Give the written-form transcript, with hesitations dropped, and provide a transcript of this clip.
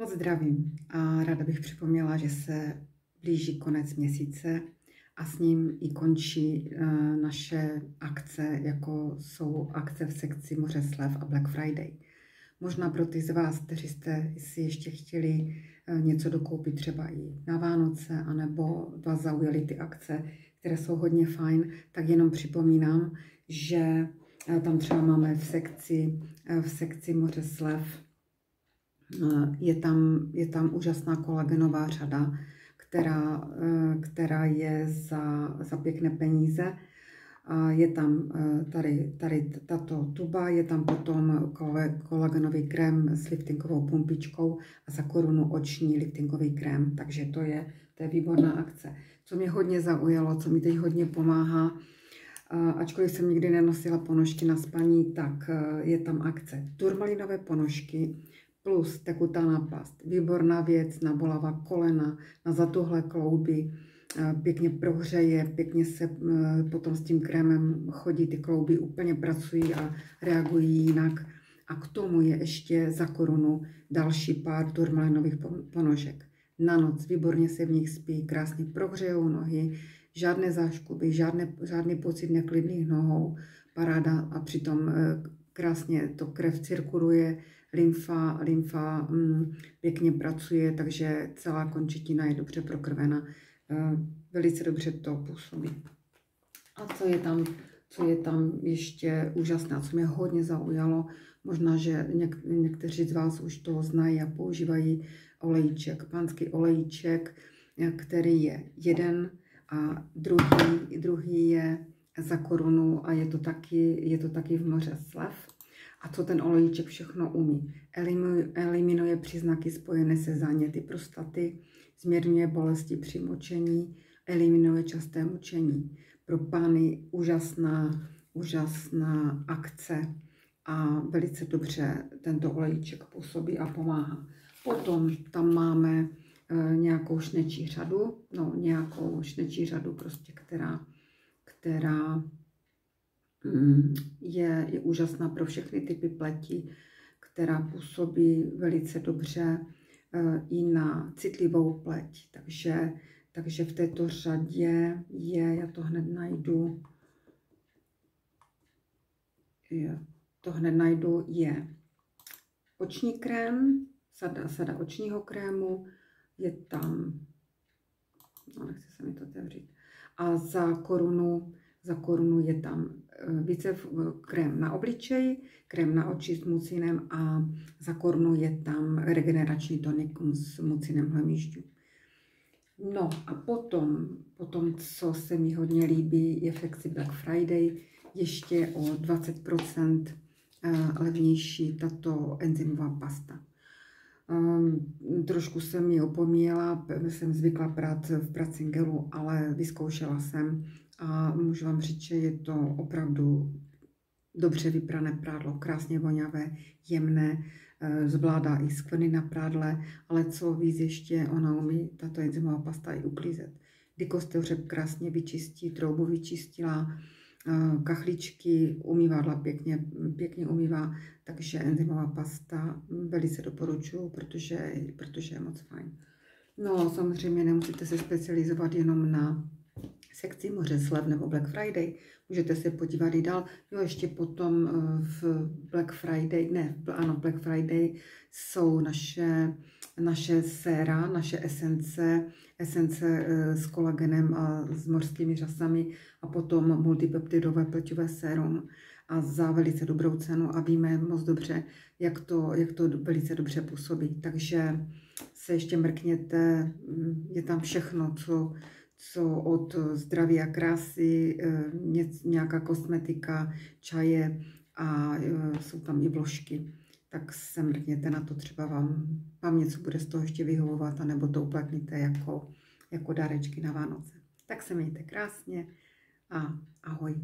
Moc zdravím a ráda bych připomněla, že se blíží konec měsíce a s ním i končí naše akce, jako jsou akce v sekci Moře slev a Black Friday. Možná pro ty z vás, kteří jste si ještě chtěli něco dokoupit třeba i na Vánoce, anebo vás zaujaly ty akce, které jsou hodně fajn, tak jenom připomínám, že tam třeba máme v sekci Moře slev je tam úžasná kolagenová řada, která je za pěkné peníze. Je tam tady tato tuba, je tam potom kolagenový krém s liftingovou pumpičkou a za korunu oční liftingový krém. Takže to je výborná akce. Co mě hodně zaujalo, co mi teď hodně pomáhá, ačkoliv jsem nikdy nenosila ponožky na spaní, tak je tam akce turmalinové ponožky plus tekutá náplast. Výborná věc na bolavá kolena, na zatuhlé klouby, pěkně prohřeje, pěkně se potom s tím krémem chodí, ty klouby úplně pracují a reagují jinak. A k tomu je ještě za korunu další pár turmalinových ponožek. Na noc výborně se v nich spí, krásně prohřejou nohy, žádné záškuby, žádný pocit neklidných nohou, paráda a přitom krásně to krev cirkuluje, lymfa pěkně pracuje, takže celá končetina je dobře prokrvena. Velice dobře to působí. A co je tam ještě úžasné a co mě hodně zaujalo, možná, že někteří z vás už to znají a používají olejček, pánský olejček, který je jeden a druhý je za korunu a je to taky v Moře slev. A co ten olejček všechno umí? Eliminuje příznaky spojené se záněty prostaty, zmírňuje bolesti při močení, eliminuje časté močení. Pro pány úžasná akce a velice dobře tento olejček působí a pomáhá. Potom tam máme nějakou šnečí řadu, prostě, která je úžasná pro všechny typy pleti, která působí velice dobře i na citlivou pleť. Takže v této řadě já to hned najdu, je oční krém, sada očního krému, je tam, nechce se mi to otevřít, a za korunu je tam více krém na obličej, krém na oči s mucinem a za korunu je tam regenerační tonikum s mucinem hlemýžďů. No a potom, co se mi hodně líbí, je v sekci Black Friday ještě o 20% levnější tato enzymová pasta. Trošku jsem ji opomíjela, jsem zvykla prát v pracím gelu, ale vyzkoušela jsem a můžu vám říct, že je to opravdu dobře vyprané prádlo, krásně voňavé, jemné, zvládá i skvrny na prádle, ale co víc ještě ona umí, tato enzymová pasta, i uklízet. Dykostěřep krásně vyčistí, troubu vyčistila, kachličky, umývadla pěkně umývá, takže enzymová pasta velice doporučuji, protože je moc fajn. No samozřejmě nemusíte se specializovat jenom na sekci Moře slev nebo Black Friday, můžete se podívat i dál. Jo, ještě potom v Black Friday jsou naše séra, naše esence s kolagenem a s mořskými řasami a potom multipeptidové pleťové sérum a za velice dobrou cenu a víme moc dobře, jak to velice dobře působí. Takže se ještě mrkněte, je tam všechno, co od zdraví a krásy, nějaká kosmetika, čaje a jsou tam i vložky. Tak se mrkněte na to, třeba vám něco bude z toho ještě vyhovovat, anebo to uplatníte jako dárečky na Vánoce. Tak se mějte krásně a ahoj.